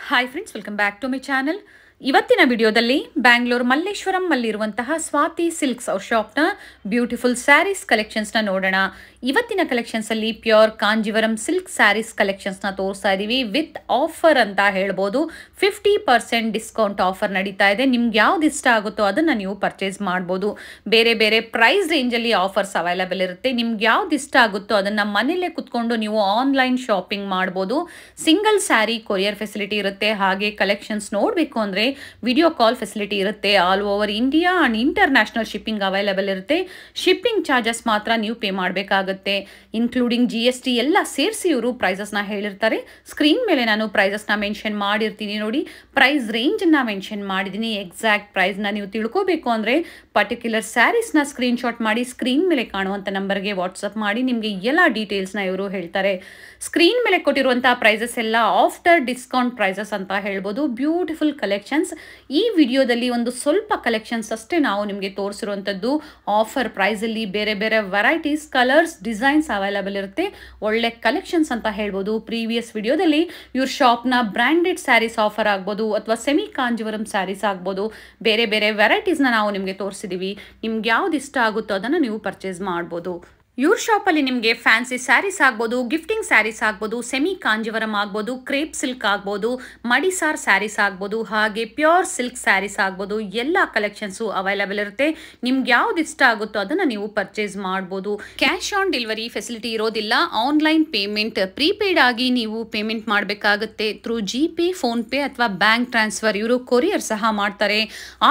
Hi friends, welcome back to my channel. ಇವತ್ತಿನ ವಿಡಿಯೋದಲ್ಲಿ ಬ್ಯಾಂಗ್ಳೂರ್ ಮಲ್ಲೇಶ್ವರಂ ಅಲ್ಲಿರುವಂತಹ ಸ್ವಾತಿ ಸಿಲ್ಕ್ಸ್ ಅವ್ರ ಶಾಪ್ನ ಬ್ಯೂಟಿಫುಲ್ ಸ್ಯಾರೀಸ್ ಕಲೆಕ್ಷನ್ಸ್ನ ನೋಡೋಣ. ಇವತ್ತಿನ ಕಲೆಕ್ಷನ್ಸ್ ಅಲ್ಲಿ ಪ್ಯೂರ್ ಕಾಂಜೀವರಂ ಸಿಲ್ಕ್ ಸ್ಯಾರೀಸ್ ಕಲೆಕ್ಷನ್ಸ್ನ ತೋರಿಸ್ತಾ ಇದೀವಿ ವಿತ್ ಆಫರ್ ಅಂತ ಹೇಳ್ಬೋದು. 50% ಡಿಸ್ಕೌಂಟ್ ಆಫರ್ ನಡೀತಾ ಇದೆ. ನಿಮ್ಗೆ ಯಾವ್ದು ಇಷ್ಟ ಆಗುತ್ತೋ ಅದನ್ನ ನೀವು ಪರ್ಚೇಸ್ ಮಾಡ್ಬೋದು. ಬೇರೆ ಬೇರೆ ಪ್ರೈಸ್ ರೇಂಜಲ್ಲಿ ಆಫರ್ಸ್ ಅವೈಲಬಲ್ ಇರುತ್ತೆ. ನಿಮ್ಗೆ ಯಾವ್ದು ಇಷ್ಟ ಆಗುತ್ತೋ ಅದನ್ನ ಮನೇಲೆ ಕುತ್ಕೊಂಡು ನೀವು ಆನ್ಲೈನ್ ಶಾಪಿಂಗ್ ಮಾಡ್ಬೋದು. ಸಿಂಗಲ್ ಸ್ಯಾರಿ ಕೊರಿಯರ್ ಫೆಸಿಲಿಟಿ ಇರುತ್ತೆ. ಹಾಗೆ ಕಲೆಕ್ಷನ್ಸ್ ನೋಡಬೇಕು ಅಂದ್ರೆ ವಿಡಿಯೋ ಕಾಲ್ ಫೆಸಿಲಿಟಿ ಇರುತ್ತೆ. All over India and international shipping available ಇರುತ್ತೆ. ಶಿಪ್ಪಿಂಗ್ ಚಾರ್ಜಸ್ ಮಾತ್ರ ನೀವು ಪೇ ಮಾಡಬೇಕಾಗುತ್ತೆ. ಇನ್ಕ್ಲೂಡಿಂಗ್ GST ಎಲ್ಲ ಸೇರಿಸಿ ಇವರು ಪ್ರೈಸಸ್ನ ಹೇಳಿರ್ತಾರೆ. ಸ್ಕ್ರೀನ್ ಮೇಲೆ ನಾನು ಪ್ರೈಸಸ್ನ ಮೆನ್ಷನ್ ಮಾಡಿರ್ತೀನಿ ನೋಡಿ. ಪ್ರೈಸ್ ರೇಂಜನ್ನು ಮೆನ್ಷನ್ ಮಾಡಿದ್ದೀನಿ. ಎಕ್ಸಾಕ್ಟ್ ಪ್ರೈಸ್ನ ನೀವು ತಿಳ್ಕೋಬೇಕು ಅಂದರೆ ಪರ್ಟಿಕ್ಯುಲರ್ ಸ್ಯಾರೀಸ್ನ ಸ್ಕ್ರೀನ್ಶಾಟ್ ಮಾಡಿ ಸ್ಕ್ರೀನ್ ಮೇಲೆ ಕಾಣುವಂಥ ನಂಬರ್ಗೆ ವಾಟ್ಸಪ್ ಮಾಡಿ ನಿಮಗೆ ಎಲ್ಲ ಡೀಟೇಲ್ಸ್ನ ಇವರು ಹೇಳ್ತಾರೆ. ಸ್ಕ್ರೀನ್ ಮೇಲೆ ಕೊಟ್ಟಿರುವಂತಹ ಪ್ರೈಸಸ್ ಎಲ್ಲ ಆಫ್ಟರ್ ಡಿಸ್ಕೌಂಟ್ ಪ್ರೈಸಸ್ ಅಂತ ಹೇಳ್ಬೋದು. Beautiful collections. ಈ ವಿಡಿಯೋದಲ್ಲಿ ಒಂದು ಸ್ವಲ್ಪ ಕಲೆಕ್ಷನ್ಸ್ ಅಷ್ಟೇ ನಾವು ನಿಮಗೆ ತೋರಿಸಿರುವಂಥದ್ದು. ಆಫರ್ ಪ್ರೈಸಲ್ಲಿ ಬೇರೆ ಬೇರೆ ವೆರೈಟೀಸ್, ಕಲರ್ಸ್, ಡಿಸೈನ್ಸ್ ಅವೈಲಬಲ್ ಇರುತ್ತೆ. ಒಳ್ಳೆ ಕಲೆಕ್ಷನ್ಸ್ ಅಂತ ಹೇಳ್ಬೋದು. ಪ್ರೀವಿಯಸ್ ವಿಡಿಯೋದಲ್ಲಿ ಇವ್ರ ಶಾಪ್ನ ಬ್ರ್ಯಾಂಡೆಡ್ ಸ್ಯಾರೀಸ್ ಆಫರ್ ಆಗ್ಬೋದು ಅಥವಾ ಸೆಮಿ ಕಾಂಜೀವರಂ ಸ್ಯಾರೀಸ್ ಆಗ್ಬೋದು. ಬೇರೆ ಬೇರೆ ವೆರೈಟೀಸ್ನ ನಾವು ನಿಮಗೆ ತೋರಿಸಿದ್ದೀವಿ. ನಿಮ್ಗೆ ಯಾವ್ದು ಇಷ್ಟ ಆಗುತ್ತೋ ಅದನ್ನು ನೀವು ಪರ್ಚೇಸ್ ಮಾಡ್ಬೋದು. ಇವ್ರ ಶಾಪಲ್ಲಿ ನಿಮಗೆ ಫ್ಯಾನ್ಸಿ ಸ್ಯಾರೀಸ್ ಆಗ್ಬೋದು, ಗಿಫ್ಟಿಂಗ್ ಸ್ಯಾರೀಸ್ ಆಗ್ಬೋದು, ಸೆಮಿ ಕಾಂಜೀವರಂ ಆಗ್ಬೋದು, ಕ್ರೇಪ್ ಸಿಲ್ಕ್ ಆಗ್ಬೋದು, ಮಡಿಸಾರ್ ಸ್ಯಾರೀಸ್ ಆಗ್ಬೋದು, ಹಾಗೆ ಪ್ಯೂರ್ ಸಿಲ್ಕ್ ಸ್ಯಾರೀಸ್ ಆಗ್ಬೋದು. ಎಲ್ಲ ಕಲೆಕ್ಷನ್ಸು ಅವೈಲಬಲ್ ಇರುತ್ತೆ. ನಿಮ್ಗೆ ಯಾವ್ದು ಇಷ್ಟ ಆಗುತ್ತೋ ಅದನ್ನು ನೀವು ಪರ್ಚೇಸ್ ಮಾಡ್ಬೋದು. ಕ್ಯಾಶ್ ಆನ್ ಡೆಲಿವರಿ ಫೆಸಿಲಿಟಿ ಇರೋದಿಲ್ಲ. ಆನ್ಲೈನ್ ಪೇಮೆಂಟ್ ಪ್ರೀಪೇಯ್ಡ್ ಆಗಿ ನೀವು ಪೇಮೆಂಟ್ ಮಾಡಬೇಕಾಗುತ್ತೆ ಥ್ರೂ GPay, ಫೋನ್ಪೇ ಅಥವಾ ಬ್ಯಾಂಕ್ ಟ್ರಾನ್ಸ್ಫರ್. ಇವರು ಕೊರಿಯರ್ ಸಹ ಮಾಡ್ತಾರೆ.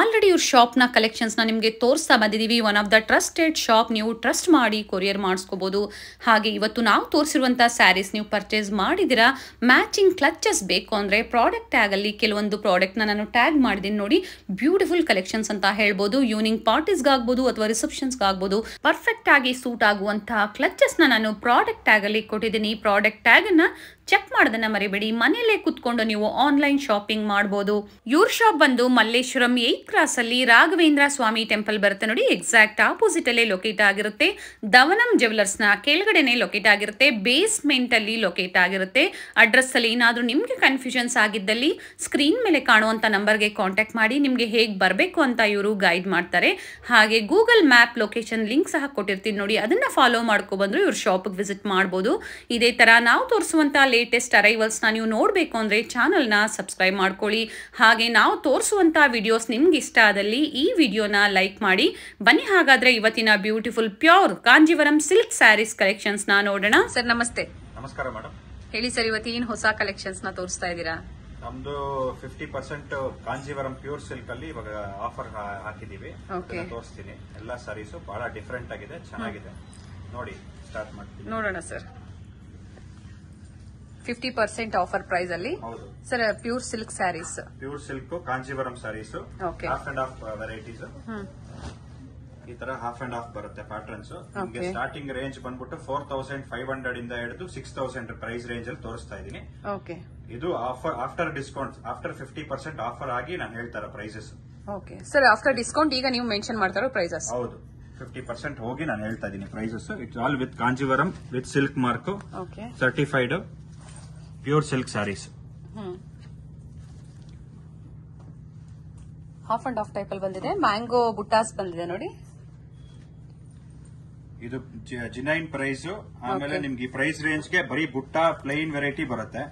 ಆಲ್ರೆಡಿ ಇವ್ರ ಶಾಪ್ನ ಕಲೆಕ್ಷನ್ಸ್ನ ನಿಮಗೆ ತೋರಿಸ್ತಾ ಬಂದಿದ್ದೀವಿ. One of the trusted shop. ನೀವು ಟ್ರಸ್ಟ್ ಮಾಡಿ ಕೊರಿಯರ್ ಮಾಡಿಸ್ಕೋಬಹುದು. ಹಾಗೆ ಇವತ್ತು ನಾವು ತೋರಿಸಿರುವಂತಹ ಸ್ಯಾರೀಸ್ ನೀವು ಪರ್ಚೇಸ್ ಮಾಡಿದಿರಾ, ಮ್ಯಾಚಿಂಗ್ ಕ್ಲಚಸ್ ಬೇಕು ಅಂದ್ರೆ ಪ್ರಾಡಕ್ಟ್ ಟ್ಯಾಗ್ ಅಲ್ಲಿ ಕೆಲವೊಂದು ಪ್ರಾಡಕ್ಟ್ ನಾನು ಟ್ಯಾಗ್ ಮಾಡಿದ್ದೀನಿ ನೋಡಿ. ಬ್ಯೂಟಿಫುಲ್ ಕಲೆಕ್ಷನ್ಸ್ ಅಂತ ಹೇಳ್ಬೋದು. ಈವ್ನಿಂಗ್ ಪಾರ್ಟೀಸ್ಗೆ ಆಗ್ಬೋದು ಅಥವಾ ರಿಸೆಪ್ಷನ್ಸ್ಗೆ ಆಗ್ಬೋದು. ಪರ್ಫೆಕ್ಟ್ ಆಗಿ ಸೂಟ್ ಆಗುವಂತಹ ಕ್ಲಚಸ್ ನಾನು ಪ್ರಾಡಕ್ಟ್ ಟ್ಯಾಗ್ ಅಲ್ಲಿ ಕೊಟ್ಟಿದ್ದೀನಿ. ಪ್ರಾಡಕ್ಟ್ ಟ್ಯಾಗ್ ಅನ್ನ ಚೆಕ್ ಮಾಡೋದನ್ನ ಮರಿಬೇಡಿ. ಮನೆಯಲ್ಲೇ ಕುತ್ಕೊಂಡು ನೀವು ಆನ್ಲೈನ್ ಶಾಪಿಂಗ್ ಮಾಡಬಹುದು. ಇವ್ರ ಶಾಪ್ ಬಂದು ಮಲ್ಲೇಶ್ವರಂ 8th ಕ್ರಾಸ್ ಅಲ್ಲಿ ರಾಘವೇಂದ್ರ ಸ್ವಾಮಿ ಟೆಂಪಲ್ ಬರುತ್ತೆ ನೋಡಿ. ಎಕ್ಸಾಕ್ಟ್ ಆಪೋಸಿಟ್ ಅಲ್ಲೇ ಲೊಕೇಟ್ ಆಗಿರುತ್ತೆ. ಧವನಂ ಜ್ಯುವೆಲರ್ಸ್ ನ ಕೆಳಗಡೆನೆ ಲೊಕೇಟ್ ಆಗಿರುತ್ತೆ. ಬೇಸ್ಮೆಂಟ್ ಅಲ್ಲಿ ಲೊಕೇಟ್ ಆಗಿರುತ್ತೆ. ಅಡ್ರೆಸ್ ಅಲ್ಲಿ ಏನಾದ್ರೂ ನಿಮ್ಗೆ ಕನ್ಫ್ಯೂಷನ್ಸ್ ಆಗಿದ್ದಲ್ಲಿ ಸ್ಕ್ರೀನ್ ಮೇಲೆ ಕಾಣುವಂತ ನಂಬರ್ಗೆ ಕಾಂಟ್ಯಾಕ್ಟ್ ಮಾಡಿ. ನಿಮ್ಗೆ ಹೇಗೆ ಬರಬೇಕು ಅಂತ ಇವರು ಗೈಡ್ ಮಾಡ್ತಾರೆ. ಹಾಗೆ ಗೂಗಲ್ ಮ್ಯಾಪ್ ಲೊಕೇಶನ್ ಲಿಂಕ್ ಸಹ ಕೊಟ್ಟಿರ್ತೀನಿ ನೋಡಿ. ಅದನ್ನ ಫಾಲೋ ಮಾಡ್ಕೊ ಬಂದ್ರು ಇವ್ರ ಶಾಪ್ಗೆ ವಿಸಿಟ್ ಮಾಡಬಹುದು. ಇದೇ ತರ ನಾವು ತೋರಿಸುವಂತ ಲೇಟೆಸ್ಟ್ ಅರೈವಲ್ಸ್ ನೀವು ನೋಡಬೇಕು ಅಂದ್ರೆ ಚಾನಲ್ನ ಸಬ್ಸ್ಕ್ರೈಬ್ ಮಾಡ್ಕೊಳ್ಳಿ. ಹಾಗೆ ನಾವು ತೋರಿಸುವಂತ ವಿಡಿಯೋಸ್ ನಿಮ್ಗೆ ಇಷ್ಟ ಆದಲ್ಲಿ ಈ ವಿಡಿಯೋನ ಲೈಕ್ ಮಾಡಿ. ಬನ್ನಿ ಹಾಗಾದ್ರೆ ಇವತ್ತಿನ beautiful pure Kanjeevaram silk sarees collections ನೋಡೋಣ. ಸರ್ ನಮಸ್ತೆ. ನಮಸ್ಕಾರ ಮೇಡಮ್. ಹೇಳಿ ಸರ್, ಇವತ್ತು ಏನು ಹೊಸ ಕಲೆಕ್ಷನ್ಸ್ ತೋರಿಸ್ತಾ ಇದ್ದೀರಾ? ನಮ್ದು 50% ಕಾಂಜೀವರಂ ಪ್ಯೂರ್ ಸಿಲ್ಕ್ ಅಲ್ಲಿ ಇವಾಗ ಆಫರ್ ಹಾಕಿದೀವಿ. ತೋರಿಸ್ತೀನಿ. ಎಲ್ಲ ಸ್ಯಾರೀಸು ಬಹಳ ಡಿಫರೆಂಟ್ ಆಗಿದೆ, ಚೆನ್ನಾಗಿದೆ. ನೋಡಿ, ಸ್ಟಾರ್ಟ್ ಮಾಡ್ತೀನಿ. ನೋಡೋಣ ಸರ್. 50% ಆಫರ್ ಪ್ರೈಸ್ ಅಲ್ಲಿ sir pure silk sarees. Pure silk Kanjeevaram sarees. Half and half varieties. ಈ ತರ ಹಾಫ್ ಅಂಡ್ ಹಾಫ್ ಬರುತ್ತೆ ಪ್ಯಾಟರ್ನ್ಸ್. ನಿಮಗೆ ಸ್ಟಾರ್ಟಿಂಗ್ ರೇಂಜ್ ಬಂದ್ಬಿಟ್ಟು 4500 ಇಂದ ಹಿಡಿದು 6000 ಪ್ರೈಸ್ ರೇಂಜ್ ಅಲ್ಲಿ ತೋರಿಸ್ತಾ ಇದೀನಿ. ಇದು ಆಫ್ಟರ್ ಡಿಸ್ಕೌಂಟ್, ಆಫ್ಟರ್ 50% ಆಫರ್ ಆಗಿ ನಾನು ಹೇಳ್ತಾರ prices. Okay sir, after discount ಈಗ ನೀವು ಮೆನ್ಷನ್ ಮಾಡ್ತಾರೋ ಪ್ರೈಸಸ್? ಹೌದು, 50% ಹೋಗಿ ನಾನು ಹೇಳ್ತಾ ಇದೀನಿ prices. It's all with Kanjeevaram with silk mark, certified pure silk sarees. Half and half type ಅಲ್ಲಿ ಬಂದಿದೆ. ಮ್ಯಾಂಗೋ ಬುಟ್ಟಾಸ್ ಬಂದಿದೆ ನೋಡಿ. ಇದು ಜಿನೈನ್ ಪ್ರೈಸ್. ಆಮೇಲೆ ನಿಮ್ಗೆ ಈ ಪ್ರೈಸ್ ರೇಂಜ್ ಗೆ ಬರೀ ಬುಟ್ಟ ಪ್ಲೈನ್ ವೆರೈಟಿ ಬರುತ್ತೆ.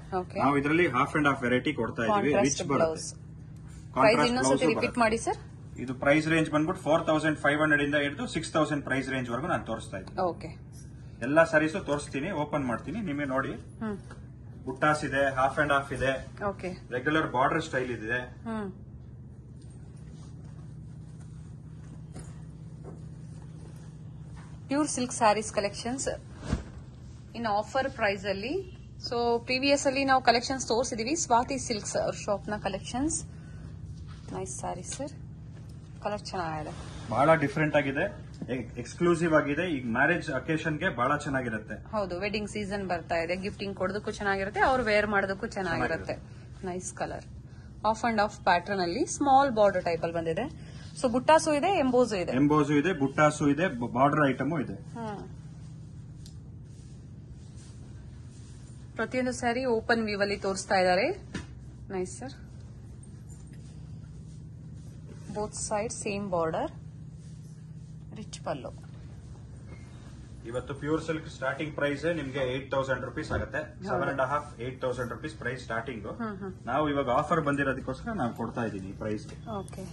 ನಾವು ಇದರಲ್ಲಿ ಹಾಫ್ ಅಂಡ್ ಹಾಫ್ ವೆರೈಟಿ ಕೊಡ್ತಾ ಇದೀವಿ. ರಿಚ್ ಬರುತ್ತೆ. ರಿಪೀಟ್ ಮಾಡಿ ಸರ್. ಇದು ಪ್ರೈಸ್ ರೇಂಜ್ ಬಂದ್ಬಿಟ್ಟು 4500 ಇಂದ ಹಿಡಿದು 6000 ಪ್ರೈಸ್ ರೇಂಜ್ ವರೆಗೂ ನಾನು ತೋರಿಸ್ತಾ ಇದ್ದೀನಿ. ಎಲ್ಲಾ ಸ್ಯಾರೀಸ್ ತೋರಿಸ್ತೀನಿ, ಓಪನ್ ಮಾಡ್ತೀನಿ, ನಿಮಗೆ ನೋಡಿ. ಬುಟ್ಟಾಸ್ ಇದೆ, ಹಾಫ್ ಅಂಡ್ ಹಾಫ್ ಇದೆ, ರೆಗ್ಯುಲರ್ ಬಾರ್ಡರ್ ಸ್ಟೈಲ್ ಇದೆ. Pure silk sarees collections in offer price ಅಲ್ಲಿ. ಸೊ ಪ್ರೀವಿಯಸ್ ಅಲ್ಲಿ ನಾವು ಕಲೆಕ್ಷನ್ಸ್ ತೋರಿಸಿದೀವಿ. ಸ್ವಾತಿ ಸಿಲ್ಕ್ಸ್ ಅವ್ರ ಶಾಪ್ ನ collections. Nice sarees sir. Colour ಚೆನ್ನಾಗಿದೆ, ಬಹಳ ಡಿಫರೆಂಟ್ ಆಗಿದೆ, ಎಕ್ಸ್ಕ್ಲೂಸಿವ್ ಆಗಿದೆ. ಈಗ ಮ್ಯಾರೇಜ್ ಅಕೇಶನ್ ಗೆ ಬಹಳ ಚೆನ್ನಾಗಿರುತ್ತೆ. ಹೌದು, ವೆಡ್ಡಿಂಗ್ ಸೀಸನ್ ಬರ್ತಾ ಇದೆ. ಗಿಫ್ಟಿಂಗ್ ಕೊಡೋದಕ್ಕೂ ಚೆನ್ನಾಗಿರುತ್ತೆ, ಅವ್ರು ವೇರ್ ಮಾಡೋದಕ್ಕೂ ಚೆನ್ನಾಗಿರುತ್ತೆ. Nice colour. Of and of pattern ಅಲ್ಲಿ ಸ್ಮಾಲ್ ಬಾರ್ಡರ್ ಟೈಪ್ ಅಲ್ಲಿ ಬಂದಿದೆ. ಸೊ ಬುಟ್ಟಾಸು ಇದೆ, ಎಂಬೋಸು ಇದೆ. ಎಂಬೋಸು ಇದೆ, ಬುಟ್ಟಾಸು ಇದೆ, ಬಾರ್ಡರ್ ಐಟಮು ಇದೆ. ಪ್ರತಿಯೊಂದು ಸ್ಯಾರಿ ಓಪನ್ ವ್ಯೂ ಅಲ್ಲಿ ತೋರಿಸ್ತಾ ಇದ್ದಾರೆ. Nice sir. Both side same border, rich pallu. ಇವತ್ತು ಪ್ಯೂರ್ ಸಿಲ್ಕ್ ಸ್ಟಾರ್ಟಿಂಗ್ ಪ್ರೈಸ್ ನಿಮ್ಗೆ 8,000 rupees ಆಗುತ್ತೆ. 7.5 8,000 rupees ಪ್ರೈಸ್ ಸ್ಟಾರ್ಟಿಂಗ್. ನಾವು ಇವಾಗ ಆಫರ್ ಬಂದಿರೋದಕ್ಕೋಸ್ಕರ ನಾವು ಕೊಡ್ತಾ ಇದೀನಿ ಈ ಪ್ರೈಸ್. ಓಕೆ.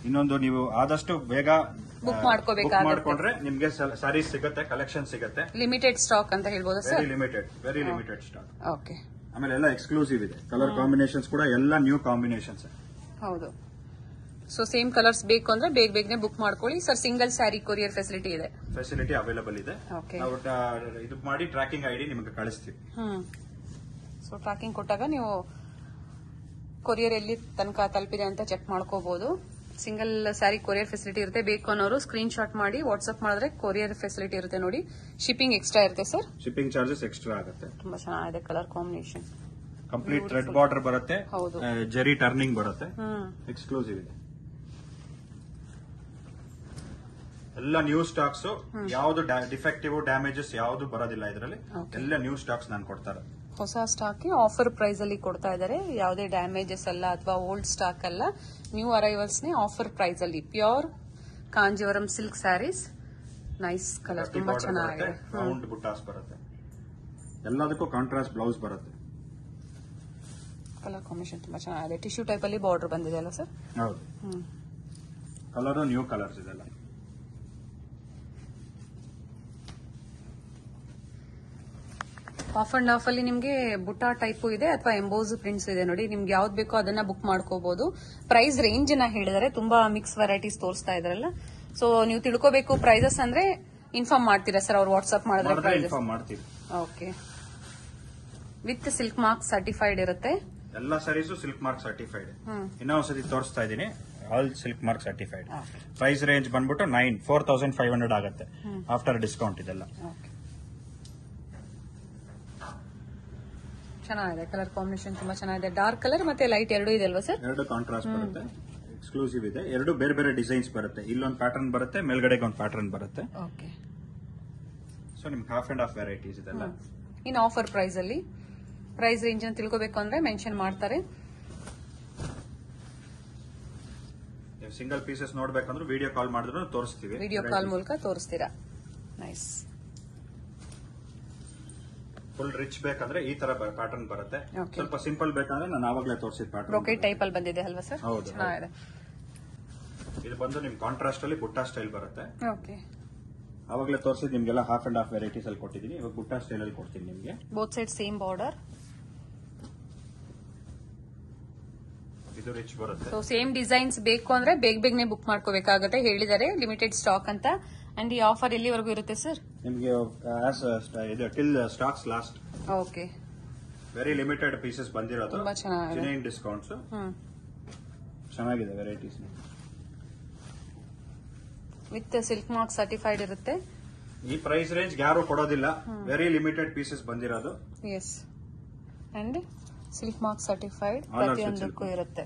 ಇನ್ನೊಂದು ನೀವು ಆದಷ್ಟು ಬೇಗ ಬುಕ್ ಮಾಡ್ಕೊಂಡ್ರೆ ನಿಮ್ಗೆ ಸ್ಯಾರೀಸ್ ಸಿಗುತ್ತೆ, ಕಲೆಕ್ಷನ್ ಸಿಗುತ್ತೆ. ಲಿಮಿಟೆಡ್ ಸ್ಟಾಕ್ ಅಂತ ಹೇಳ್ಬೋದು sir. Very limited stock. Okay. ಆಮೇಲೆ ಎಲ್ಲ ಎಕ್ಸ್ಕ್ಲೂಸಿವ್ ಇದೆ. ಕಲರ್ ಕಾಂಬಿನೇಷನ್ಸ್ ಕೂಡ ಎಲ್ಲ ನ್ಯೂ ಕಾಂಬಿನೇಷನ್ಸ್. ಹೌದು. ಸೊ ಸೇಮ್ ಕಲರ್ಸ್ ಬೇಕು ಅಂದ್ರೆ ಬೇಗನೆ ಬುಕ್ ಮಾಡ್ಕೊಳ್ಳಿ sir. Single sari courier facility ಇದೆ. ಫೆಸಿಲಿಟಿ ಅವೈಲೇಬಲ್ ಇದೆ. ನಾವು ಇದು ಮಾಡಿ ಟ್ರ್ಯಾಕಿಂಗ್ ಐಡಿ ನಿಮಗೆ ಕಳಿಸ್ತೀವಿ. ಸೊ ಟ್ರ್ಯಾಕಿಂಗ್ ಕೊಟ್ಟಾಗ ನೀವು ಕೊರಿಯರ್ ಎಲ್ಲಿ ತನಕ ತಲುಪಿದೆ ಅಂತ ಚೆಕ್ ಮಾಡ್ಕೋಬಹುದು. ಸಿಂಗಲ್ ಸ್ಯಾರಿ ಕೊರಿಯರ್ ಫೆಸಿಲಿಟಿ ಇರುತ್ತೆ. ಬೇಕು ಅನ್ನೋರು ಸ್ಕ್ರೀನ್ ಶಾಟ್ ಮಾಡಿ ವಾಟ್ಸ್ಆಪ್ ಮಾಡಿದ್ರೆ ಕೊರಿಯರ್ ಫೆಸಿಲಿಟಿ ಇರುತ್ತೆ ನೋಡಿ. ಶಿಪ್ಪಿಂಗ್ ಎಕ್ಸ್ಟ್ರಾ ಇರುತ್ತೆ ಸರ್. ಶಿಪ್ಪಿಂಗ್ ಚಾರ್ಜಸ್ ಎಕ್ಸ್ಟ್ರಾ ಆಗುತ್ತೆ. ತುಂಬಾ ಚೆನ್ನಾಗಿದೆ colour combination. Complete red border ಬರುತ್ತೆ. ಹೌದು. ಜೆರಿ ಟರ್ನಿಂಗ್ ಬರುತ್ತೆ. ಎಕ್ಸ್ಕ್ಲೂಸಿವ್ ಇದೆ. ಎಲ್ಲ ನ್ಯೂ ಸ್ಟಾಕ್ಸ್. ಯಾವ್ದು ಡಿಫೆಕ್ಟಿವ್ ಡ್ಯಾಮೇಜಸ್ ಯಾವ್ದು ಬರೋದಿಲ್ಲ ಇದರಲ್ಲಿ. ಎಲ್ಲ ನ್ಯೂ ಸ್ಟಾಕ್ಸ್ ನಾನು ಕೊಡ್ತಾರೆ. ಹೊಸ ಸ್ಟಾಕ್ ಆಫರ್ ಪ್ರೈಸ್ ಅಲ್ಲಿ ಕೊಡ್ತಾ ಇದ್ದಾರೆ. ಯಾವುದೇ ಡ್ಯಾಮೇಜಸ್ ಅಲ್ಲ ಅಥವಾ ಓಲ್ಡ್ ಸ್ಟಾಕ್ ಅಲ್ಲ. ನ್ಯೂ ಅರೈವಲ್ಸ್ ನೇ ಆಫರ್ ಪ್ರೈಸ್ ಅಲ್ಲಿ. Pure Kanjeevaram silk sarees. Nice colour, ತುಂಬಾ ಚೆನ್ನಾಗಿದೆ. ರೌಂಡ್ ಬುಟ್ಟಾಸ್ ಬರುತ್ತೆ. ಎಲ್ಲದಕ್ಕೂ ಕಾಂಟ್ರಾಸ್ಟ್ ಬ್ಲೌಸ್ ಬರುತ್ತೆ. ಕಲರ್ ಕಾಂಬಿನೇಷನ್ ತುಂಬಾ ಚೆನ್ನಾಗಿದೆ. ಟಿಶ್ಯೂ ಟೈಪ್ ಅಲ್ಲಿ ಬಾರ್ಡರ್ ಬಂದಿದೆ ಅಲ್ಲ ಸರ್? ಹೌದು. ಕಲರ್ ನ್ಯೂ ಕಲರ್ಸ್ ಇದೆಲ್ಲ. ಆಫ್ ಅಂಡ್ ಆಫ್ ಅಲ್ಲಿ ನಿಮ್ಗೆ ಬುಟಾ ಟೈಪ್ ಇದೆ ಅಥವಾ ಎಂಬೋಸ್ ಪ್ರಿಂಟ್ಸ್ ಇದೆ ನೋಡಿ. ನಿಮ್ಗೆ ಯಾವ್ದು ಬೇಕೋ ಅದನ್ನ ಬುಕ್ ಮಾಡ್ಕೋಬಹುದು. ಪ್ರೈಸ್ ರೇಂಜ್ ನ ಹೇಳಿದರೆ ತುಂಬಾ ಮಿಕ್ಸ್ ವೆರೈಟೀಸ್ ತೋರಿಸ್ತಾ ಇದ್ರಲ್ಲ. ಸೊ ನೀವು ತಿಳ್ಕೋಬೇಕು ಪ್ರೈಸಸ್ ಅಂದ್ರೆ ಇನ್ಫಾರ್ಮ್ ಮಾಡ್ತೀರಾ ಸರ್ ಅವ್ರು ವಾಟ್ಸ್ಆಪ್ ಮಾಡಿದ್ರೆ? ಇನ್ಫಾರ್ಮ್ ಮಾಡ್ತೀವಿ. Okay. With silk mark certified ಇರುತ್ತೆ. ಎಲ್ಲ ಸ್ಯಾರೀಸು ಸಿಲ್ಕ್ ಮಾರ್ಕ್ ಸರ್ಟಿಫೈಡ್. ಇನ್ನೊಂದ್ಸತಿ ತೋರಿಸ್ತಾ ಇದೀನಿ. All silk mark certified. Price range ಬಂದ್ಬಿಟ್ಟು 4,500 ಆಗುತ್ತೆ ಆಫ್ಟರ್ ಡಿಸ್ಕೌಂಟ್ ಇದೆಲ್ಲ. ಚೆನ್ನಾಗಿದೆ. ಕಲರ್ ಕಾಂಬಿನೇಷನ್ ತುಂಬಾ ಚೆನ್ನಾಗಿದೆ. ಡಾರ್ಕ್ ಕಲರ್ ಮತ್ತೆ ಲೈಟ್ ಎರಡು ಇದೆ ಅಲ್ವಾ ಸರ್? ಎರಡು ಕಾಂಟ್ರಾಸ್ಟ್ ಬರುತ್ತೆ. ಎಕ್ಸ್ಕ್ಲೂಸಿವ್ ಇದೆ. ಎರಡು ಬೇರೆ ಬೇರೆ ಡಿಸೈನ್ಸ್ ಬರುತ್ತೆ. ಇಲ್ಲೊಂದು ಪ್ಯಾಟರ್ನ್ ಬರುತ್ತೆ, ಮೇಲ್ಗಡೆಗೆ ಒಂದು ಪ್ಯಾಟರ್ನ್ ಬರುತ್ತೆ. ಓಕೆ. ಸೊ ನಿಮ್ಗೆ ಹಾಫ್ ಅಂಡ್ ಹಾಫ್ ವೆರೈಟೀಸ್ ಇದೆಲ್ಲ. ಇನ್ ಆಫರ್ ಪ್ರೈಸ್ ಅಲ್ಲಿ ಪ್ರೈಸ್ ರೇಂಜ್ ಅನ್ನು ತಿಳ್ಕೋಬೇಕು ಅಂದ್ರೆ ಮೆನ್ಷನ್ ಮಾಡ್ತಾರೆ. ಸಿಂಗಲ್ ಪೀಸಸ್ ನೋಡ್ಬೇಕಂದ್ರೆ ವಿಡಿಯೋ ಕಾಲ್ ಮಾಡಿದ್ರು ತೋರಿಸ್ತೀವಿ. ವಿಡಿಯೋ ಕಾಲ್ ಮೂಲಕ ತೋರಿಸ್ತೀರಾ. ನೈಸ್. ಫುಲ್ ರಿಚ್ ಬೇಕಂದ್ರೆ ಈ ತರ ಪ್ಯಾಟರ್ನ್ ಬರುತ್ತೆ. ಸ್ವಲ್ಪ ಸಿಂಪಲ್ ಬೇಕಂದ್ರೆ ನಾನು ಆವಾಗಲೇ ತೋರಿಸಿದ ಪ್ಯಾಟರ್ನ್. ಬ್ರೊಕೆಟ್ ಟೈಪ್ ಅಲ್ಲಿ ಬಂದಿದೆ ಅಲ್ವಾ ಸರ್? ಹೌದು. ಚೆನ್ನಾಗಿದೆ. ಇದು ಬಂದು ನಿಮ್ ಕಾಂಟ್ರಾಸ್ಟ್ ಅಲ್ಲಿ ಬುಟ್ಟಾ ಸ್ಟೈಲ್ ಬರುತ್ತೆ. ಓಕೆ. ಆವಾಗಲೇ ತೋರಿಸಿದ್ ನಿಮ್ಗೆಲ್ಲ ಹಾಫ್ ಅಂಡ್ ಹಾಫ್ ವೆರೈಟೀಸ್ ಅಲ್ಲಿ ಕೊಟ್ಟಿದ್ದೀನಿ. ಇವಾಗ ಬುಟ್ಟಾ ಸ್ಟೈಲ್ ಅಲ್ಲಿ ಕೊಡ್ತೀನಿ ನಿಮ್ಗೆ. Both side same border. ಇದು ರಿಚ್ ಬರುತ್ತೆ. ಸೊ ಸೇಮ್ ಡಿಸೈನ್ಸ್ ಬೇಕು ಅಂದ್ರೆ ಬೇಗನೆ ಬುಕ್ ಮಾಡ್ಕೋಬೇಕಾಗುತ್ತೆ. ಹೇಳಿದ್ದಾರೆ ಲಿಮಿಟೆಡ್ ಸ್ಟಾಕ್ ಅಂತ. ಅಂಡ್ ಈ ಆಫರ್ ಎಲ್ಲಿವರೆಗೂ ಇರುತ್ತೆ ಸರ್? ನಿಮಗೆ till stocks last. Okay. Very limited pieces ಬಂದಿರೋದು. ತುಂಬಾ ಚೆನ್ನಾಗಿದೆ. Genuine discounts. ಚೆನ್ನಾಗಿದೆ varieties. With silk mark certified ಇರುತ್ತೆ. ಈ ಪ್ರೈಸ್ ರೇಂಜ್ ಯಾರು ಕೊಡೋದಿಲ್ಲ. ವೆರಿ ಲಿಮಿಟೆಡ್ ಪೀಸಸ್ ಬಂದಿರೋದು. Yes. And silk mark certified ಪ್ರತಿಯೊಂದಕ್ಕೂ ಇರುತ್ತೆ.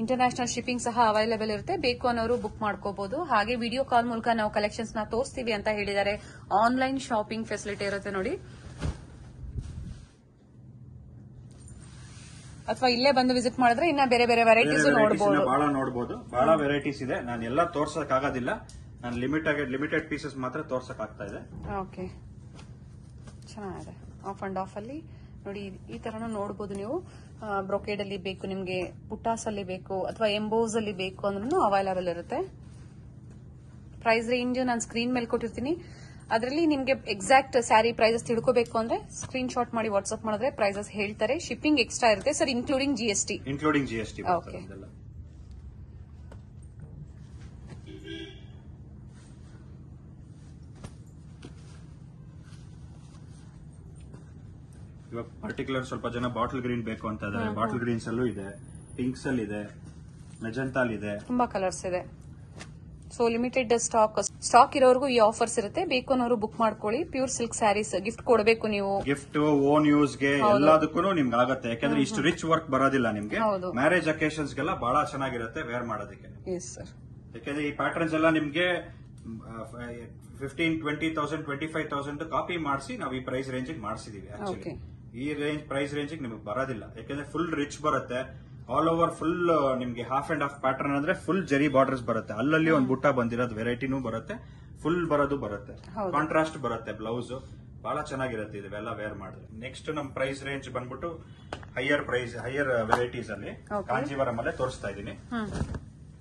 ಇಂಟರ್ನ್ಯಾಷನಲ್ ಶಿಪ್ಪಿಂಗ್ ಸಹ ಅವೈಲೇಬಲ್ ಇರುತ್ತೆ. ಬೇಕು ಅನ್ನೋರು ಬುಕ್ ಮಾಡ್ಕೋಬಹುದು. ಹಾಗೆ ವಿಡಿಯೋ ಕಾಲ್ ಮೂಲಕ ನಾವು ಕಲೆಕ್ಷನ್ಸ್ ನ ತೋರಿಸ್ತೀವಿ ಅಂತ ಹೇಳಿದ್ದಾರೆ. ಆನ್ಲೈನ್ ಶಾಪಿಂಗ್ ಫೆಸಿಲಿಟಿ ಇರುತ್ತೆ ನೋಡಿ. ಅಥವಾ ಇಲ್ಲೇ ಬಂದು ವಿಸಿಟ್ ಮಾಡಿದ್ರೆ ಇನ್ನ ಬೇರೆ ಬೇರೆ ವೆರೈಟೀಸ್ ನೋಡಬಹುದು. ಬಹಳ ನೋಡಬಹುದು. ಬಹಳ ವೆರೈಟೀಸ್ ಇದೆ. ನಾನು ಎಲ್ಲ ತೋರ್ಸಕ್ ಆಗೋದಿಲ್ಲ. ನಾನು ಲಿಮಿಟೆಡ್ ಪೀಸಸ್ ಮಾತ್ರ ತೋರ್ಸಕ್ ಆಗ್ತಾ ಇದೆ. ಓಕೆ. ಚೆನ್ನಾಗಿದೆ. ಆಫ್ ಅಂಡ್ ಆಫ್ ಅಲ್ಲಿ ನೋಡಿ ಈ ತರನು ನೋಡಬಹುದು ನೀವು. ಬ್ರೊಕೇಡ್ ಅಲ್ಲಿ ಬೇಕು ನಿಮ್ಗೆ, ಪುಟಾಸ್ ಅಲ್ಲಿ ಬೇಕು ಅಥವಾ ಎಂಬೋಸ್ ಅಲ್ಲಿ ಬೇಕು ಅಂದ್ರೂ ಅವೈಲೇಬಲ್ ಇರುತ್ತೆ. ಪ್ರೈಸ್ ರೇಂಜ್ ನಾನು ಸ್ಕ್ರೀನ್ ಮೇಲೆ ಕೊಟ್ಟಿರ್ತೀನಿ. ಅದರಲ್ಲಿ ನಿಮ್ಗೆ ಎಕ್ಸಾಕ್ಟ್ ಸ್ಯಾರಿ ಪ್ರೈಸಸ್ ತಿಳ್ಕೋಬೇಕು ಅಂದ್ರೆ ಸ್ಕ್ರೀನ್ ಶಾಟ್ ಮಾಡಿ ವಾಟ್ಸ್ಆಪ್ ಮಾಡಿದ್ರೆ ಪ್ರೈಸಸ್ ಹೇಳ್ತಾರೆ. ಶಿಪ್ಪಿಂಗ್ ಎಕ್ಸ್ಟ್ರಾ ಇರುತ್ತೆ ಸರ್, ಇನ್ಕ್ಲೂಡಿಂಗ್ ಜಿಎಸ್ಟಿ. ಓಕೆ. ಇವಾಗ ಪರ್ಟಿಕ್ಯುಲರ್ ಸ್ವಲ್ಪ ಜನ ಬಾಟಲ್ ಗ್ರೀನ್ ಬೇಕು ಅಂತ ಇದ್ದಾರೆ. ಬಾಟಲ್ ಗ್ರೀನ್ಸ್ ಅಲ್ಲೂ ಇದೆ, ಪಿಂಕ್ಸ್ ಅಲ್ಲಿ ಇದೆ, ಮೆಜೆಂಟಾಲ್ ಇದೆ. ತುಂಬಾ ಕಲರ್ಸ್ ಇದೆ. ಸೊ ಲಿಮಿಟೆಡ್ ಸ್ಟಾಕ್ ಇರೋವರೆಗೂ ಈ ಆಫರ್ಸ್ ಇರುತ್ತೆ. ಬೇಕು ಅನ್ನೋರು ಬುಕ್ ಮಾಡ್ಕೊಳ್ಳಿ. ಪ್ಯೂರ್ ಸಿಲ್ಕ್ ಸ್ಯಾರೀಸ್ ಗಿಫ್ಟ್ ಕೊಡಬೇಕು ನೀವು. ಗಿಫ್ಟ್, ಓನ್ ಯೂಸ್ ಗೆ ಎಲ್ಲದಕ್ಕೂ ನಿಮ್ಗೆ ಆಗುತ್ತೆ. ಯಾಕಂದ್ರೆ ಇಷ್ಟು ರಿಚ್ ವರ್ಕ್ ಬರೋದಿಲ್ಲ ನಿಮ್ಗೆ. ಮ್ಯಾರೇಜ್ ಅಕೇಶನ್ಸ್ ಗೆಲ್ಲ ಬಹಳ ಚೆನ್ನಾಗಿರುತ್ತೆ ವೇರ್ ಮಾಡೋದಕ್ಕೆ. ಯಾಕಂದ್ರೆ ಈ ಪ್ಯಾಟರ್ನ್ಸ್ ಎಲ್ಲ ನಿಮ್ಗೆ 15,000, 20,000, 25,000 ಕಾಪಿ ಮಾಡಿಸಿ ನಾವು ಈ ಪ್ರೈಸ್ ರೇಂಜ್ ಮಾಡಿಸಿದೀವಿ. ಈ ಪ್ರೈಸ್ ರೇಂಜಿಗೆ ನಿಮಗೆ ಬರೋದಿಲ್ಲ. ಯಾಕಂದ್ರೆ ಫುಲ್ ರಿಚ್ ಬರುತ್ತೆ, ಆಲ್ ಓವರ್ ಫುಲ್ ನಿಮ್ಗೆ ಹಾಫ್ ಅಂಡ್ ಹಾಫ್ ಪ್ಯಾಟರ್ನ್ ಅಂದ್ರೆ ಫುಲ್ ಜರಿ ಬಾರ್ಡರ್ಸ್ ಬರುತ್ತೆ. ಅಲ್ಲಲ್ಲಿ ಒಂದು ಬುಟ್ಟ ಬಂದಿರೋದು ವೆರೈಟಿನೂ ಬರುತ್ತೆ, ಫುಲ್ ಬರೋದು ಬರುತ್ತೆ, ಕಾಂಟ್ರಾಸ್ಟ್ ಬರುತ್ತೆ ಬ್ಲೌಸ್. ಬಹಳ ಚೆನ್ನಾಗಿರುತ್ತೆ ಇದೆಲ್ಲ ವೇರ್ ಮಾಡಿದ್ರೆ. ನೆಕ್ಸ್ಟ್ ನಮ್ ಪ್ರೈಸ್ ರೇಂಜ್ ಬಂದ್ಬಿಟ್ಟು ಹೈಯರ್ ವೆರೈಟೀಸ್ ಅಲ್ಲಿ ಕಾಂಜೀವರಂ ಅಲ್ಲೇ ತೋರಿಸ್ತಾ ಇದೀನಿ.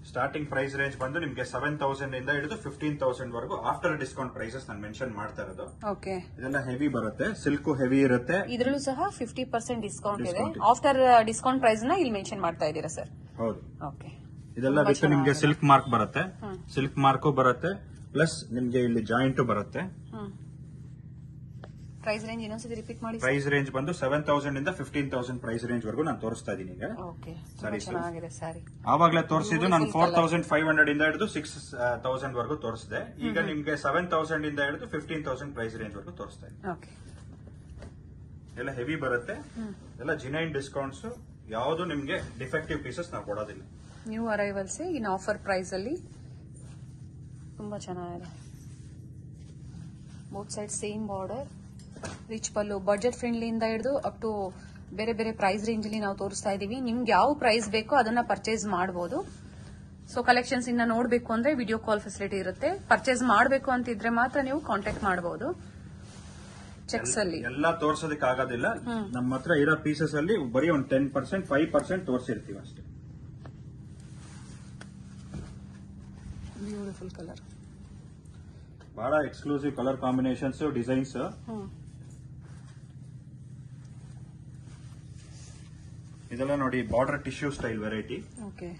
ಸ್ಟಾರ್ಟಿಂಗ್ ಪ್ರೈಸ್ ರೇಂಜ್ ಬಂದು ನಿಮ್ಗೆ 7,000 ಇಂದ ಹಿಡಿದು 15,000 ವರೆಗೂ ಆಫ್ಟರ್ ಡಿಸ್ಕೌಂಟ್ ಪ್ರೈಸಸ್ ನಾನು ಮೆನ್ಷನ್ ಮಾಡ್ತಾ ಇರೋದು. ಇದೆಲ್ಲ ಹೆವಿ ಬರುತ್ತೆ, ಸಿಲ್ಕ್ ಹೆವಿ ಇರುತ್ತೆ. ಇದರಲ್ಲೂ ಸಹ 50% ಡಿಸ್ಕೌಂಟ್ ಇದೆ. ಆಫ್ಟರ್ ಡಿಸ್ಕೌಂಟ್ ಪ್ರೈಸ್ ನ ಇಲ್ಲಿ ಮೆನ್ಷನ್ ಮಾಡ್ತಾ ಇದ್ದೀರಾ ಸರ್? ಹೌದು. ಓಕೆ. ಇದೆಲ್ಲ ವಿತ್ ನಿಮ್ಗೆ ಸಿಲ್ಕ್ ಮಾರ್ಕ್ ಬರುತ್ತೆ, ಸಿಲ್ಕ್ ಮಾರ್ಕು ಬರುತ್ತೆ, ಪ್ಲಸ್ ನಿಮ್ಗೆ ಇಲ್ಲಿ ಜಾಯಿಂಟ್ ಬರುತ್ತೆ. ಪ್ರೈಸ್ ರೇಂಜ್ ಇನ್ನೊಂದ್ಸತಿ ರಿಪೀಟ್ ಮಾಡಿ. ಪ್ರೈಸ್ ರೇಂಜ್ ಬಂದು 7,000 ಇಂದ 15,000 ಪ್ರೈಸ್ ರೇಂಜ್ ವರೆಗೂ ನಾನು ತೋರಿಸ್ತಾ ಇದೀನಿ ಈಗ. ಆವಾಗಲೇ ತೋರಿಸಿದ್ದು ನಾನು 4,500 ಇಂದ ಹಿಡಿದು 6,000 ವರೆಗೂ ತೋರಿಸಿದೆ. ಈಗ ನಿಮ್ಗೆ 7,000 ಇಂದ ಹಿಡಿದು 15,000 ಪ್ರೈಸ್ ರೇಂಜ್ ವರೆಗೂ ತೋರಿಸ್ತಾ ಇದ್ದೀನಿ. ಎಲ್ಲ ಹೆವಿ ಬರುತ್ತೆ, ಎಲ್ಲ ಜಿನೈನ್ ಡಿಸ್ಕೌಂಟ್ಸ್. ಯಾವುದು ನಿಮ್ಗೆ ಡಿಫೆಕ್ಟಿವ್ ಪೀಸಸ್ ನಾವು ಕೊಡೋದಿಲ್ಲ. New arrivals in offer price ಅಲ್ಲಿ ತುಂಬಾ ಚೆನ್ನಾಗಿದೆ. Both side same border, rich pallu, budget friendly ಇಂದ ಹಿಡಿದು ಅಪ್ ಟು ಬೇರೆ ಬೇರೆ ಪ್ರೈಸ್ ರೇಂಜ್ ಅಲ್ಲಿ ನಾವು ತೋರಿಸ್ತಾ ಇದೀವಿ. ನಿಮ್ಗೆ ಯಾವ ಪ್ರೈಸ್ ಬೇಕೋ ಅದನ್ನ ಪರ್ಚೇಸ್ ಮಾಡಬಹುದು. ಸೊ ಕಲೆಕ್ಷನ್ಸ್ ಇನ್ನ ನೋಡಬೇಕು ಅಂದ್ರೆ ವಿಡಿಯೋ ಕಾಲ್ ಫೆಸಿಲಿಟಿ ಇರುತ್ತೆ. ಪರ್ಚೇಸ್ ಮಾಡಬೇಕು ಅಂತಿದ್ರೆ ಮಾತ್ರ ನೀವು ಕಾಂಟ್ಯಾಕ್ಟ್ ಮಾಡಬಹುದು. ಚೆಕ್ಸ್ ಅಲ್ಲಿ ಎಲ್ಲ ತೋರ್ಸೋದಕ್ಕೆ ಆಗೋದಿಲ್ಲ. ನಮ್ಮ ಹತ್ರ ಇರೋ ಪೀಸಸ್ ಅಲ್ಲಿ ಬರೀ ಒಂದು 10%, 5% ತೋರಿಸಿರ್ತೀವಿ ಅಷ್ಟೇ. ಬ್ಯೂಟಿಫುಲ್ ಕಲರ್, ಬಹಳ ಎಕ್ಸ್ಕ್ಲೂಸಿವ್ ಕಲರ್ ಕಾಂಬಿನೇಷನ್ಸ್, ಡಿಸೈನ್ಸ್. ಇದೆಲ್ಲ ನೋಡಿ border tissue style variety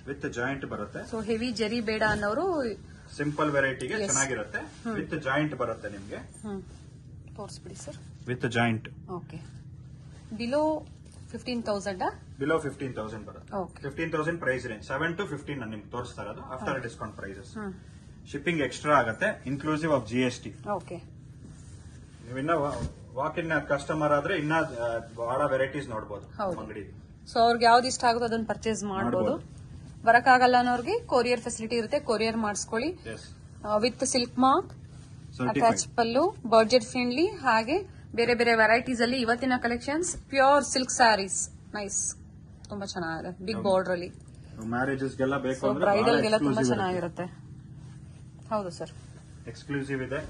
with joint ಬರುತ್ತೆ. ಸೊ ಹೆವಿ ಜರಿ ಬೇಡ ಅನ್ನೋರು ಸಿಂಪಲ್ ವೆರೈಟಿಗೆ ಚೆನ್ನಾಗಿರುತ್ತೆ. ವಿತ್ ಜಾಯಿಂಟ್ ಬರುತ್ತೆ ನಿಮ್ಗೆ. ತೋರಿಸ್ಬಿಡಿ sir. With joint. Okay. Below 15,000 below 15,000 ಬರುತ್ತೆ. 15,000 ಪ್ರೈಸ್ ರೇಂಜ್. 7 to 15 ನಾನು ನಿಮ್ಗೆ ತೋರಿಸ್ತಾ ಇರೋದು after discount prices. Shipping extra ಆಗುತ್ತೆ, ಇನ್ಕ್ಲೂಸಿವ್ ಆಫ್ GST. ಓಕೆ. ನೀವಿನ್ನ ವಾಕ್ ಇನ್ ಕಸ್ಟಮರ್ ಆದ್ರೆ ಇನ್ನ ಬಹಳ ವೆರೈಟೀಸ್ ನೋಡಬಹುದು ಅಂಗಡಿ. ಸೊ ಅವ್ರಿಗೆ ಯಾವ್ದು ಇಷ್ಟ ಆಗುತ್ತೋ ಅದನ್ನ ಪರ್ಚೇಸ್ ಮಾಡಬಹುದು. ಬರಕ್ಕಾಗಲ್ಲ ಅನ್ನೋರ್ಗೆ ಕೊರಿಯರ್ ಫೆಸಿಲಿಟಿ ಇರುತ್ತೆ, ಕೊರಿಯರ್ ಮಾಡಿಸ್ಕೊಳ್ಳಿ. With silk mark, attach pallu, budget friendly, ಹಾಗೆ ಬೇರೆ ಬೇರೆ ವೆರೈಟೀಸ್ ಅಲ್ಲಿ ಇವತ್ತಿನ collections pure silk sarees. Nice, ತುಂಬಾ ಚೆನ್ನಾಗಿದೆ. ಬಿಗ್ ಬಾರ್ಡರ್ ಅಲ್ಲಿ ಮ್ಯಾರೇಜಸ್ಗೆಲ್ಲ ಬೇಕು, ಬ್ರೈಡಲ್ಗೆಲ್ಲ ತುಂಬಾ ಚೆನ್ನಾಗಿರುತ್ತೆ. ಹೌದು ಸರ್, ಎಕ್ಸ್ಕ್ಲೂಸಿವ್ ಇದೆ.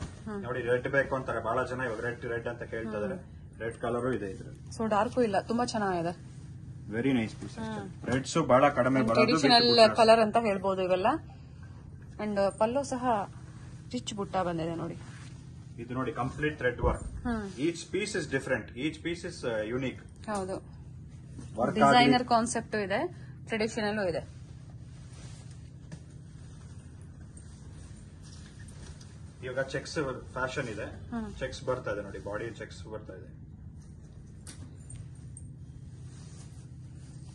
ನೋಡಿ ರೆಡ್ ಬೇಕು ಅಂತಾರೆ ಬಹಳ ಜನ, ಇವಾಗ ರೆಡ್ ಅಂತ ಕೇಳ್ತಾ ಇದಾರೆ. ರೆಡ್ ಕಲರ್ ಇದೆ ಇದ್ರಲ್ಲಿ. ಸೊ ಡಾರ್ಕು ಇಲ್ಲ, ತುಂಬಾ ಚೆನ್ನಾಗಿದೆ. Very nice piece. ರೆಡ್ಸ್ ಬಹಳ ಕಡಿಮೆ ಬರೋದು, ಟ್ರೆಡಿಷನಲ್ ಕಲರ್ ಅಂತ ಹೇಳ್ಬೋದು ಇವೆಲ್ಲ. ಅಂಡ್ ಪಲ್ಲು ಸಹ ರಿಚ್ ಬುಟ್ಟ ಬಂದಿದೆ ನೋಡಿ. ಇದು ನೋಡಿ complete thread work. Each piece is different, each piece is unique. ಹೌದು, ಡಿಸೈನರ್ ಕಾನ್ಸೆಪ್ಟ್ ಇದೆ, ಟ್ರೆಡಿಷನಲ್ ಇದೆ. ಇವಾಗ ಚೆಕ್ಸ್ ಫ್ಯಾಷನ್ ಇದೆ, ಚೆಕ್ಸ್ ಬರ್ತಾ ಇದೆ ನೋಡಿ, ಬಾಡಿ ಚೆಕ್ಸ್ ಬರ್ತಾ ಇದೆ.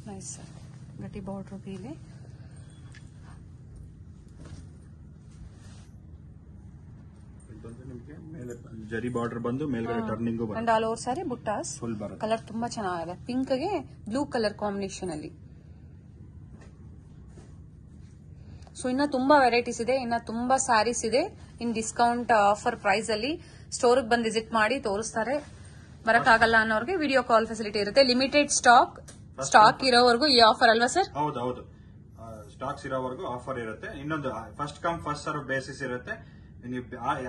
ನೈಸ್ ಸರ್, ಗಟ್ಟಿ ಬಾರ್ಡರ್ ಇದೆ. ನಿಮಗೆ ಮೇಲೆ ಜರಿ ಬಾರ್ಡರ್ ಬಂದು ಮೇಲ್ಗಡೆ turning and all over sari buttas. Full ಬರುತ್ತೆ. ಕಲರ್ ತುಂಬಾ ಚೆನ್ನಾಗಿದೆ, ಪಿಂಕ್ ಗೆ ಬ್ಲೂ ಕಲರ್ ಕಾಂಬಿನೇಷನ್ ಅಲ್ಲಿ. ಸೊ ಇನ್ನ ತುಂಬಾ ವೆರೈಟೀಸ್ ಇದೆ, ಇನ್ನ ತುಂಬಾ ಸ್ಯಾರೀಸ್ ಇದೆ ಇನ್ ಡಿಸ್ಕೌಂಟ್ ಆಫರ್ ಪ್ರೈಸ್ ಅಲ್ಲಿ. ಸ್ಟೋರ್ ಬಂದು ವಿಸಿಟ್ ಮಾಡಿ ತೋರಿಸ್ತಾರೆ. ಬರಕ್ಕಾಗಲ್ಲ ಅನ್ನೋರ್ಗೆ ವಿಡಿಯೋ ಕಾಲ್ ಫೆಸಿಲಿಟಿ ಇರುತ್ತೆ. ಲಿಮಿಟೆಡ್ ಸ್ಟಾಕ್ ಇರೋವರೆಗೂ ಈ ಆಫರ್ ಅಲ್ವಾ ಸರ್? ಹೌದು, ಸ್ಟಾಕ್ಸ್ ಇರೋವರೆಗೂ ಆಫರ್ ಇರುತ್ತೆ. ಇನ್ನೊಂದು first come first serve basis ಇರುತ್ತೆ.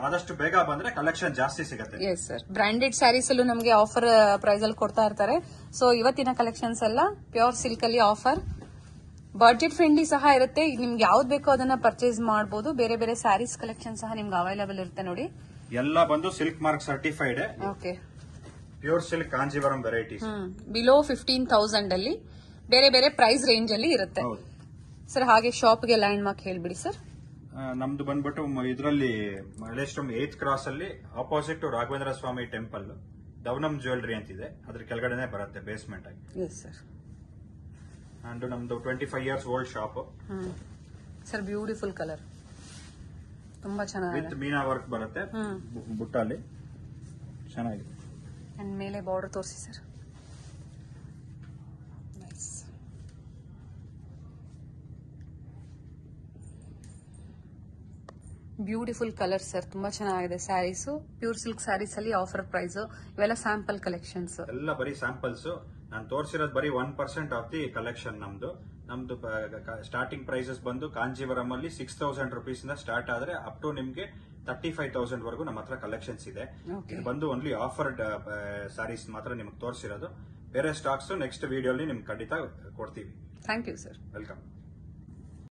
ಆದಷ್ಟು ಬೇಗ ಬಂದ್ರೆ ಕಲೆಕ್ಷನ್ ಜಾಸ್ತಿ ಸಿಗುತ್ತೆ. ಎಸ್ ಸರ್, ಬ್ರಾಂಡೆಡ್ ಸ್ಯಾರೀಸ್ ಅಲ್ಲೂ ನಮಗೆ ಆಫರ್ ಪ್ರೈಸ್ ಅಲ್ಲಿ ಕೊಡ್ತಾ ಇರ್ತಾರೆ. ಸೊ ಇವತ್ತಿನ ಕಲೆಕ್ಷನ್ಸ್ ಎಲ್ಲ ಪ್ಯೂರ್ ಸಿಲ್ಕ್ ಅಲ್ಲಿ ಆಫರ್, ಬಜೆಟ್ ಫ್ರೆಂಡ್ಲಿ ಸಹ ಇರುತ್ತೆ. ನಿಮ್ಗೆ ಯಾವ್ದು ಬೇಕೋ ಅದನ್ನ ಪರ್ಚೇಸ್ ಮಾಡಬಹುದು. ಬೇರೆ ಬೇರೆ ಸ್ಯಾರೀಸ್ ಕಲೆಕ್ಷನ್ ಸಹ ನಿಮ್ಗೆ ಅವೈಲೇಬಲ್ ಇರುತ್ತೆ ನೋಡಿ. ಎಲ್ಲ ಬಂದು silk mark certified. Okay, pure silk Kanjeevaram varieties. Below 15,000 ಅಲ್ಲಿ ಬೇರೆ ಬೇರೆ ಪ್ರೈಸ್ ರೇಂಜ್ ಅಲ್ಲಿ ಇರುತ್ತೆ ಸರ್. ಹಾಗೆ ಶಾಪ್ಗೆ ಲ್ಯಾಂಡ್ ಮಾರ್ಕ್ ಹೇಳ್ಬಿಡಿ ಸರ್. ನಮ್ದು ಬಂದ್ಬಿಟ್ಟು ಇದರಲ್ಲಿ ಮಲ್ಲೇಶ್ವರಂ 8th ಕ್ರಾಸ್ ಅಲ್ಲಿ ಆಪೋಸಿಟ್ ರಾಘವೇಂದ್ರ ಸ್ವಾಮಿ ಟೆಂಪಲ್ ದವನಂ ಜ್ಯುವೆಲರಿ ಅಂತಿದೆ, ಅದ್ರ ಕೆಳಗಡೆನೆ ಬರುತ್ತೆ ಬೇಸ್ಮೆಂಟ್ ಆಗಿ. Yes sir. ಅಂಡ್ ನಮ್ದು 25 years old shop sir. Beautiful colour, ತುಂಬಾ ಚೆನ್ನಾಗಿದೆ. ವಿತ್ ಮೀನಾ ವರ್ಕ್ ಬರುತ್ತೆ ಬುಟ್ಟಲ್ಲಿ, ಚೆನ್ನಾಗಿದೆ. ಅಂಡ್ ಮೇಲೆ ಬಾರ್ಡರ್ ತೋರಿಸಿ sir. Nice. Beautiful colour sir, ತುಂಬಾ ಚೆನ್ನಾಗಿದೆ ಸ್ಯಾರೀಸ್. ಪ್ಯೂರ್ ಸಿಲ್ಕ್ ಸ್ಯಾರೀಸ್ ಅಲ್ಲಿ ಆಫರ್ ಪ್ರೈಸ್. ಇವೆಲ್ಲ ಸ್ಯಾಂಪಲ್ ಕಲೆಕ್ಷನ್ಸ್, ಎಲ್ಲ ಬರೀ ಸ್ಯಾಂಪಲ್ಸ್. ನಾನು ತೋರಿಸಿರೋದು ಬರೀ 1% ಆಫ್ ದಿ ಕಲೆಕ್ಷನ್. ನಮ್ದು ಸ್ಟಾರ್ಟಿಂಗ್ ಪ್ರೈಸಸ್ ಬಂದು ಕಾಂಜೀವರಂ ಅಲ್ಲಿ 6000 ರುಪೀಸ್ ಇಂದ ಸ್ಟಾರ್ಟ್ ಆದ್ರೆ ಅಪ್ ಟು ನಿಮ್ಗೆ 35,000 ವರೆಗೂ ನಮ್ಮ ಹತ್ರ ಕಲೆಕ್ಷನ್ಸ್ ಇದೆ. ಇದು ಬಂದು ಓನ್ಲಿ ಆಫರ್ಡ್ ಸ್ಯಾರೀಸ್ ಮಾತ್ರ ನಿಮ್ಗೆ ತೋರಿಸಿರೋದು. ಬೇರೆ ಸ್ಟಾಕ್ಸ್ ನೆಕ್ಸ್ಟ್ ವಿಡಿಯೋಲಿ ನಿಮ್ಗೆ ಖಂಡಿತ ಕೊಡ್ತೀವಿ. Thank you sir. ವೆಲ್ಕಮ್.